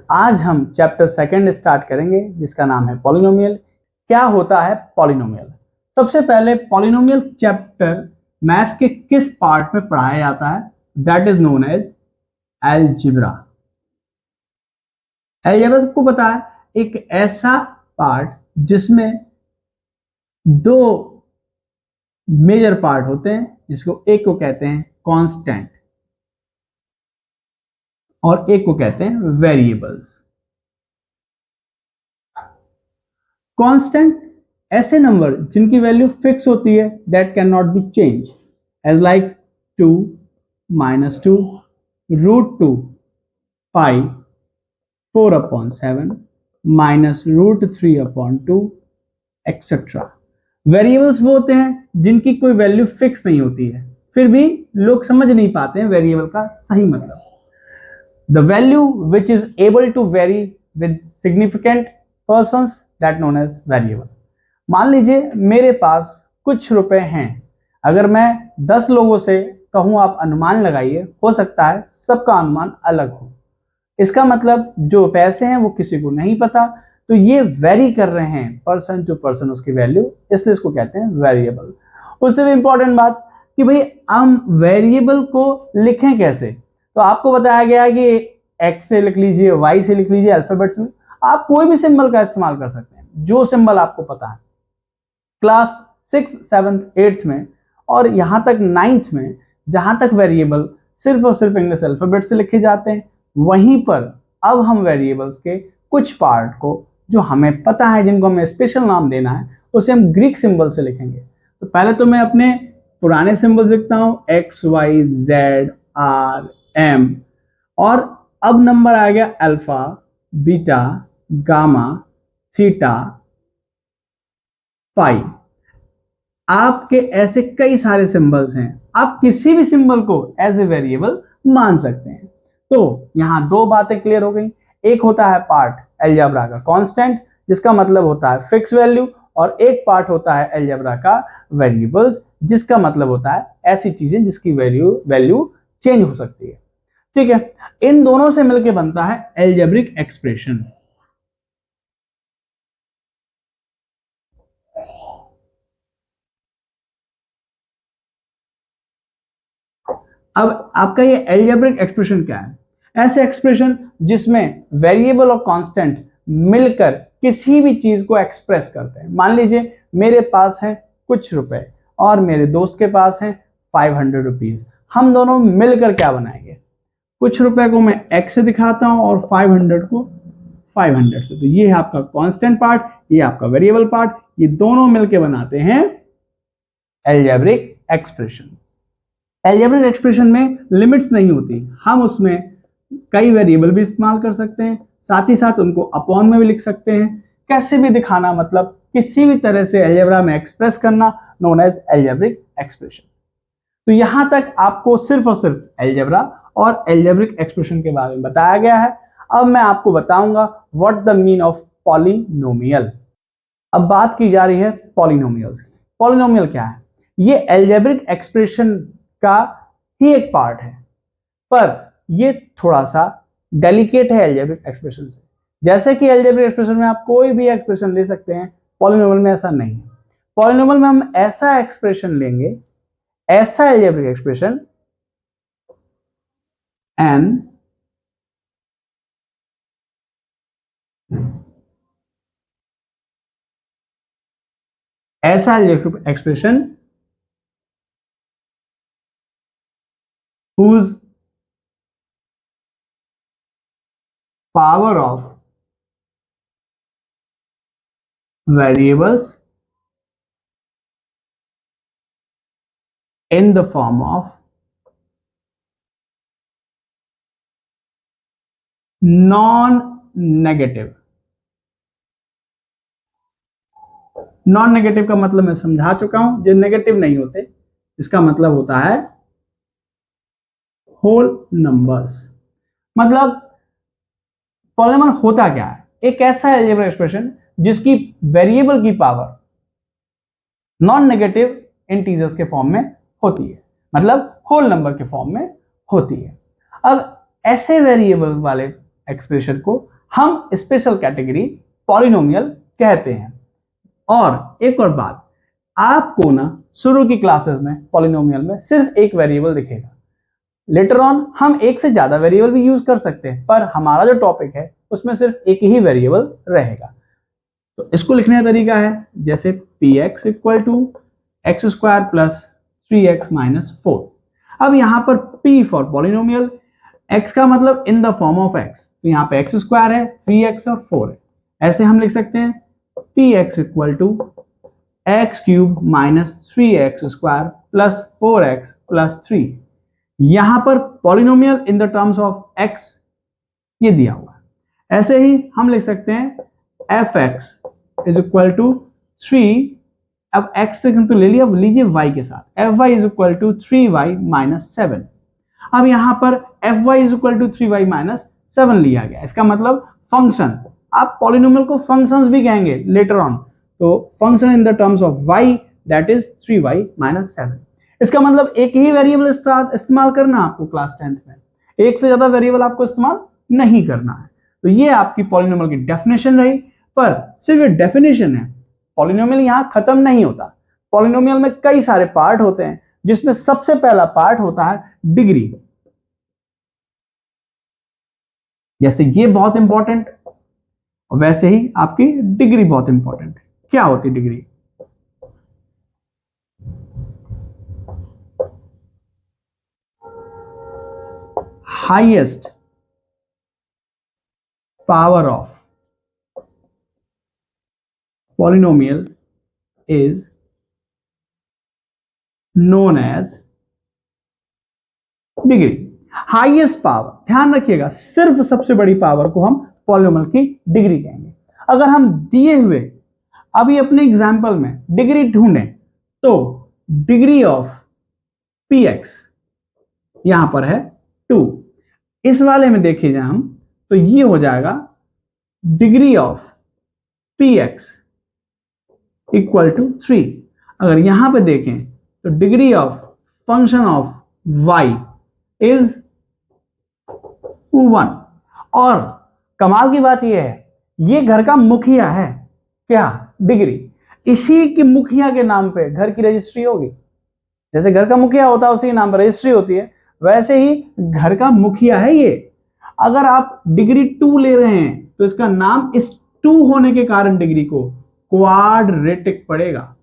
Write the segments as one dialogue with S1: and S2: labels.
S1: आज हम chapter second start करेंगे जिसका नाम है पॉलिनोमियल। क्या होता है पॉलिनोमियल? सबसे पहले पॉलिनोमियल चैप्टर मैथ्स के किस पार्ट में पढ़ाया जाता है? That is known as algebra. Algebra सबको पता है, एक ऐसा पार्ट जिसमें दो मेजर पार्ट होते हैं, जिसको एक को कहते हैं कांस्टेंट और एक को कहते हैं वेरिएबल्स। कांस्टेंट ऐसे नंबर जिनकी वैल्यू फिक्स होती है, that can not be change, as like 2, -2, √2, pi, 4/7, -√3/2, etcetera. Variables वो होते हैं जिनकी कोई वैल्यू फिक्स नहीं होती है, फिर भी लोग समझ नहीं पाते हैं वेरिएबल का सही मतलब। The value which is able to vary with significant persons, that known as variable. मान लीजिए मेरे पास कुछ रुपए हैं, अगर मैं 10 लोगों से कहूं आप अनुमान लगाइए, हो सकता है सबका अनुमान अलग हो। इसका मतलब जो पैसे हैं वो किसी को नहीं पता, तो ये वेरी कर रहे हैं पर्सन टू पर्सन उसकी वैल्यू, इसलिए इसको कहते हैं वेरिएबल। उससे भी इंपॉर्टेंट बात कि भाई हम वेरिएबल को लिखें कैसे, तो आपको बताया गया कि एक्स से लिख लीजिए, वाई से लिख लीजिए, अल्फाबेट्स में आप कोई भी सिंबल का इस्तेमाल कर सकते हैं, जो सिंबल आपको पता है। क्लास 6, 7, 8 में और यहां तक 9th में जहां तक वेरिएबल सिर्फ और सिर्फ इंग्लिश अल्फाबेट से लिखे जाते हैं, वहीं पर अब हम वेरिएबल्स के कुछ पार्ट को जो हमें पता है, जिनको हमें स्पेशल नाम देना है, उसे हम ग्रीक सिंबल से लिखेंगे। तो पहले तो मैं अपने पुराने सिंबल लिखता हूं, X, Y, Z, R, M, और अब नंबर आ गया alpha, beta, gamma, theta, pi. आपके ऐसे कई सारे सिंबल्स हैं, आप किसी भी सिंबल को एज ए वेरिएबल मान सकते हैं। तो यहां दो बातें क्लियर हो गई। एक होता है पार्ट अलजेब्रा का कांस्टेंट, जिसका मतलब होता है फिक्स वैल्यू, और एक पार्ट होता है अलजेब्रा का वेरिएबल्स, जिसका मतलब होता है ऐसी चीजें जिसकी वैल्यू चेंज हो सकती है। ठीक है, इन दोनों से मिलकर बनता है अलजेब्रिक एक्सप्रेशन। अब आपका ये अलजेब्रिक एक्सप्रेशन क्या है? ऐसे एक्सप्रेशन जिसमें वेरिएबल और कांस्टेंट मिलकर किसी भी चीज को एक्सप्रेस करते हैं। मान लीजिए मेरे पास है कुछ रुपए और मेरे दोस्त के पास है 500 रुपीज, हम दोनों मिलकर क्या बनाएंगे? कुछ रुपए को मैं x से दिखाता हूं और 500 को 500 से। तो ये है आपका कांस्टेंट पार्ट, ये आपका वेरिएबल पार्ट, ये दोनों मिलकर बनाते हैं अलजेब्रिक एक्सप्रेशन। अलजेब्रिक एक्सप्रेशन में लिमिट्स नहीं होती, हम उसमें कई वेरिएबल भी इस्तेमाल कर सकते हैं, साथ ही साथ उनको अपॉन में भी लिख सकते हैं। कैसे भी दिखाना, मतलब किसी भी तरह से अलजेब्रा में एक्सप्रेस करना, नोन एज अलजेब्रिक एक्सप्रेशन। तो यहां तक आपको सिर्फ और सिर्फ अलजेब्रा और अलजेब्रिक एक्सप्रेशन के बारे में बताया गया है। अब मैं आपको बताऊंगा what the mean of polynomial. अब बात की जा रही है पॉलिनोमियल्स की। पॉलिनोमियल क्या है? ये अलजेब्रिक एक्सप्रेशन का ही एक पार्ट है, पर ये थोड़ा सा डेलिकेट है अलजेब्रिक एक्सप्रेशन से। जैसे कि अलजेब्रिक एक्सप्रेशन में आप कोई भी एक्सप्रेशन ले सकते हैं, पॉलिनोमियल में ऐसा नहीं है। पॉलिनोमियल में हम ऐसा एक्सप्रेशन लेंगे, ऐसा अलजेब्रिक एक्सप्रेशन n ऐसा algebraic expression whose power of variables in the form of non-negative। Non negative का मतलब मैं समझा चुका हूं, जो नेगेटिव नहीं होते, इसका मतलब होता है होल नंबर्स। मतलब पॉलिनोमियल होता क्या है? एक ऐसा अलजेब्रिक एक्सप्रेशन जिसकी वेरिएबल की पावर नॉन नेगेटिव इंटीजर्स के फॉर्म में होती है, मतलब होल नंबर के फॉर्म में होती है। अब ऐसे वेरिएबल वाले एक्सप्रेशन को हम स्पेशल कैटेगरी पॉलिनोमियल कहते हैं। और एक और बात, आपको ना शुरू की क्लासेस में पॉलिनोमियल में सिर्फ एक वेरिएबल दिखेगा। लेटर ऑन हम एक से ज्यादा वेरिएबल भी यूज कर सकते हैं, पर हमारा जो टॉपिक है उसमें सिर्फ एक ही वेरिएबल रहेगा। तो इसको लिखने का तरीका है जैसे px equal to X square plus 3x minus 4। अब यहाँ पर p फॉर पॉलिनोमियल, x का मतलब in the form of x, तो यहाँ पे एक्स स्क्वायर है, 3x और 4 है। ऐसे हम लिख सकते हैं px equal to X cube minus 3x square plus 4x plus 3। यहां पर polynomial in the terms of x ये दिया हुआ है। ऐसे ही हम लिख सकते हैं fx इज इक्वल टू 3, अब x से तो ले लिया, अब लीजिए y के साथ, fy is equal to 3y minus 7। अब यहां पर fy is equal to 3y minus 7 लिया गया, इसका मतलब फंक्शन, आप पॉलिनोमियल को फंक्शंस भी कहेंगे लेटर ऑन, तो function in the terms of y that is 3y minus 7। इसका मतलब एक ही वेरिएबल इस्तेमाल करना आपको क्लास 10th में, एक से ज्यादा वेरिएबल आपको इस्तेमाल नहीं करना है। तो ये आपकी पॉलिनोमियल की डेफिनेशन रही, पर सिर्फ ये डेफिनेशन है, पॉलिनोमियल यहां खत्म नहीं होता। पॉलिनोमियल में कई सारे पार्ट होते हैं, जिसमें सबसे पहला पार्ट होता है डिग्री। जैसे ये बहुत इंपॉर्टेंट, वैसे ही आपकी डिग्री बहुत इंपॉर्टेंट है। क्या होती है degree? Highest power of polynomial is known as degree. Highest power, ध्यान रखिएगा, सिर्फ सबसे बड़ी पावर को हम पॉलिनोमियल की डिग्री कहेंगे। अगर हम दिए हुए अभी अपने एग्जाम्पल में डिग्री ढूंढें, तो डिग्री ऑफ px यहां पर है 2, इस वाले में देखिए हम, तो ये हो जाएगा degree of px equal to 3। अगर यहां पे देखें तो degree of function of y is 1। और कमाल की बात यह है, ये घर का मुखिया है, क्या? डिग्री। इसी के मुखिया के नाम पे घर की रजिस्ट्री होगी। जैसे घर का मुखिया होता है उसी के नाम पर रजिस्ट्री होती है, वैसे ही घर का मुखिया है ये। अगर आप डिग्री 2 ले रहे हैं तो इसका नाम इस 2 होने के कारण डिग्री को क्वाड्रेटिक पड़ेगा।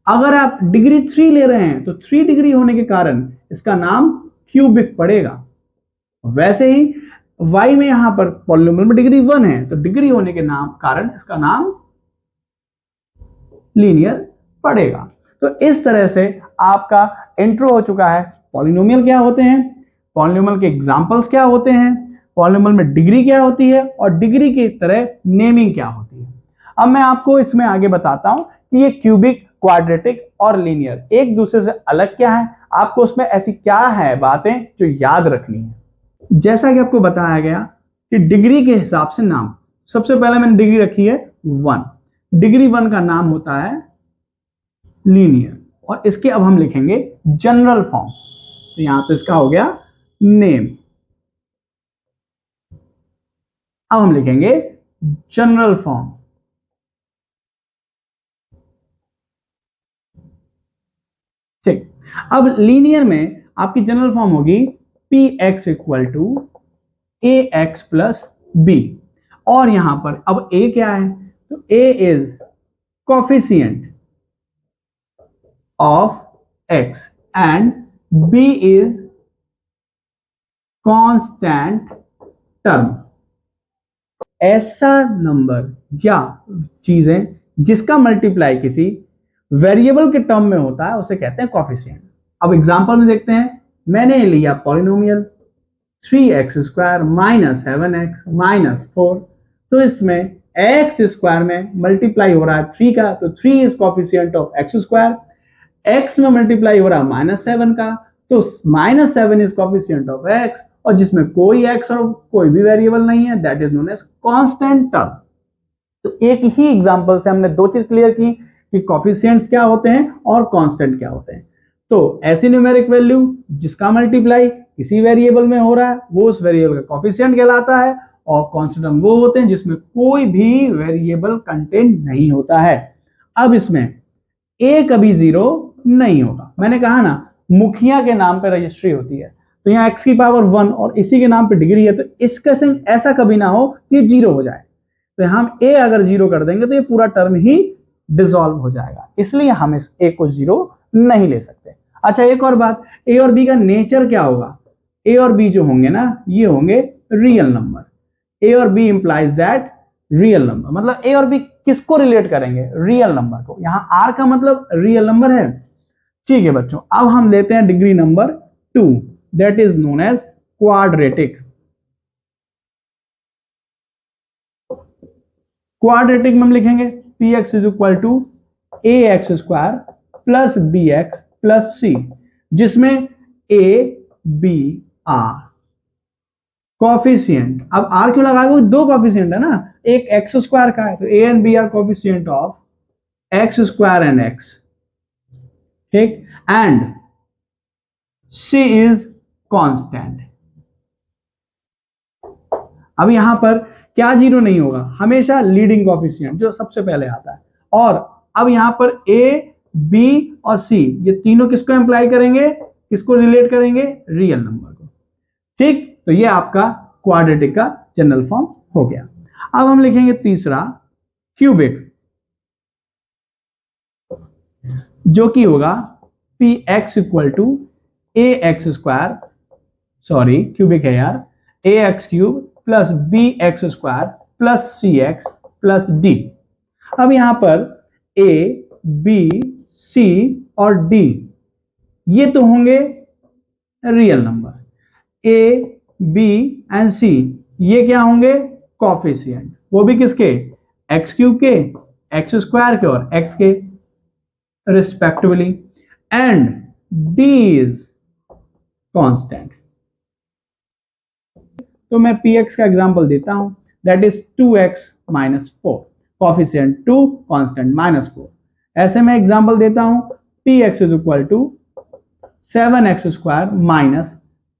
S1: अगर आप डिग्री 3 ले रहे हैं तो 3 डिग्री होने के कारण इसका नाम क्यूबिक पड़ेगा। वैसे ही y में यहां पर पॉलिनोमियल में डिग्री 1 है, तो डिग्री होने के नाम कारण इसका नाम लीनियर पड़ेगा। तो इस तरह से आपका इंट्रो हो चुका है। पॉलिनोमियल क्या होते हैं, पॉलिनोमियल के एग्जांपल्स क्या होते हैं, पॉलिनोमियल में डिग्री क्या होती है, और डिग्री की तरह नेमिंग क्या होती है। अब मैं आपको इसमें आगे बताता हूं कि ये क्यूबिक, क्वाड्रेटिक और लीनियर एक दूसरे से अलग क्या है, आपको उसमें ऐसी क्या है बातें जो याद रखनी है। जैसा कि आपको बताया गया कि डिग्री के हिसाब से नाम, सबसे पहले मैंने डिग्री रखी है 1, डिग्री 1 का नाम होता है लीनियर, और इसके अब हम लिखेंगे जनरल फॉर्म। तो यहां तो इसका हो गया नेम, अब हम लिखेंगे जनरल फॉर्म। ठीक, अब लीनियर में आपकी जनरल फॉर्म होगी px equal to ax plus b, और यहां पर अब a क्या है, तो a is coefficient of x and b is constant term. ऐसा नंबर या चीजें जिसका मल्टीप्लाई किसी वेरिएबल के टर्म में होता है उसे कहते हैं कोफिशिएंट। अब एग्जांपल में देखते हैं, मैंने लिया polynomial 3x square minus 7x minus 4, तो इसमें x स्क्वायर में मल्टीप्लाई हो रहा है 3 का, तो 3 is coefficient of x square. x में मल्टीप्लाई हो रहा है माइनस 7 का, तो minus 7 is coefficient of x, और जिसमें कोई x और कोई भी वेरिएबल नहीं है, that is known as constant term. तो एक ही एग्जांपल से हमने दो चीज क्लियर की कि कोफिशिएंट्स क्या होते हैं और कांस्टेंट क्या होते हैं। तो ऐसी न्यूमेरिक वैल्यू जिसका मल्टीप्लाई किसी वेरिएबल में हो रहा है वो उस वेरिएबल का कोफिशिएंट कहलाता है, और कांस्टेंट टर्म वो होते हैं जिसमें कोई भी वेरिएबल कंटेंट नहीं होता है। अब इसमें ए कभी जीरो नहीं होगा। मैंने कहा ना मुखिया के नाम पे रजिस्ट्री होती है, तो यहाँ x की पावर 1 और इसी के नाम पे डिग्री है, तो इसका सेंस ऐसा कभी ना हो कि जीरो हो जाए। तो हम a अगर जीरो कर देंगे तो ये पूरा टर्म ही डिसॉल्व हो जाएगा, इसलिए हम इस a को जीरो नहीं ले सकते। अच्छा एक और बात, a और b का नेचर क्या होगा? a और b जो होंगे ना ये होंगे रियल नंबर। a और b implies that real number, मतलब a और b किसको रिलेट करेंगे? रियल नंबर को। यहां r का मतलब रियल नंबर है। ठीक है बच्चों, अब हम लेते हैं degree number 2, that is known as quadratic. Quadratic में हम लिखेंगे px is equal to ax square plus bx plus c, जिसमें a b r कॉफिशिएंट। अब r क्यों लगाओगे? दो कॉफिशिएंट है ना, एक x स्क्वायर का है, तो a and b are coefficient of x square and x, ठीक, एंड c इज कांस्टेंट। अब यहां पर क्या जीरो नहीं होगा? हमेशा लीडिंग कॉफिशिएंट जो सबसे पहले आता है। और अब यहां पर a b और c ये तीनों किसको एम्प्लाई करेंगे? किसको रिलेट करेंगे? रियल नंबर को। ठीक, तो ये आपका क्वाड्रेटिक का जनरल फॉर्म हो गया। अब हम लिखेंगे तीसरा क्यूबिक, जो कि होगा px equal to A X square, sorry cubic है यार, A X cube plus B X square plus C X plus D. अब यहां पर ए बी सी और डी ये तो होंगे real number, A B and C ये क्या होंगे? कॉफिशिएंट, वो भी किसके? एक्स क्यूब के, एक्स स्क्वायर के और एक्स के respectively, and D is constant. तो मैं px का एग्जांपल देता हूं, that is 2x minus 4, coefficient 2 constant minus 4। ऐसे में एग्जांपल देता हूं px is equal to 7x square minus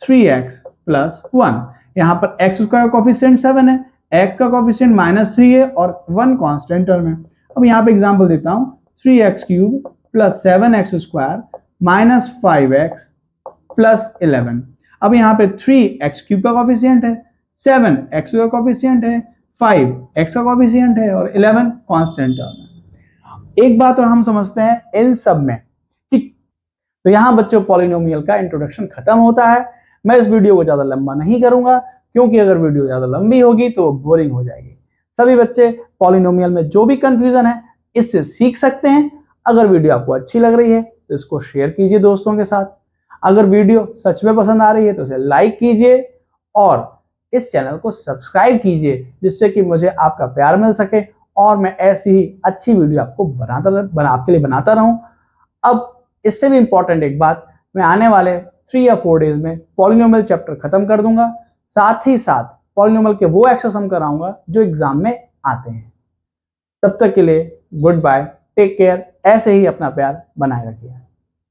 S1: 3x plus 1। यहां पर x स्क्वायर का कॉफिशिएंट 7 है, x का कॉफिशिएंट माइनस 3 है और 1 कांस्टेंट टर्म है। अब यहां पे एग्जांपल देता हूं 3x cube plus 7x square minus 5x plus 11। अब यहां पे 3x क्यूब का कॉफिशिएंट है, 7x का कॉफिशिएंट है, 5x का कॉफिशिएंट है और 11 कांस्टेंट टर्म है। एक बात और हम समझते हैं इन सब में, ठीक। तो यहां बच्चों पॉलिनोमियल का इंट्रोडक्शन खत्म होता है। मैं इस वीडियो को ज्यादा लंबा नहीं करूंगा, क्योंकि अगर वीडियो ज्यादा लंबी होगी तो बोरिंग हो जाएगी। सभी बच्चे पॉलिनोमियल में जो भी कंफ्यूजन है इससे सीख सकते हैं। अगर वीडियो आपको अच्छी लग रही है तो इसको शेयर कीजिए दोस्तों के साथ। अगर वीडियो सच में पसंद आ रही है तो इसे लाइक कीजिए और इस चैनल को सब्सक्राइब कीजिए, जिससे कि मुझे आपका प्यार मिल सके और मैं ऐसी ही अच्छी वीडियो आपको आपके लिए बनाता रहूं। अब इससे भी इंपॉर्टेंट एक बात, मैं आने वाले 3 या 4 डेज में पॉलिनोमियल चैप्टर खत्म कर दूंगा, साथ ही साथ पॉलिनोमियल के वो एक्सरसाइज हम कराऊंगा जो एग्जाम में आते हैं। तब तक के लिए गुड बाय, टेक केयर, ऐसे ही अपना प्यार बनाए रखिए।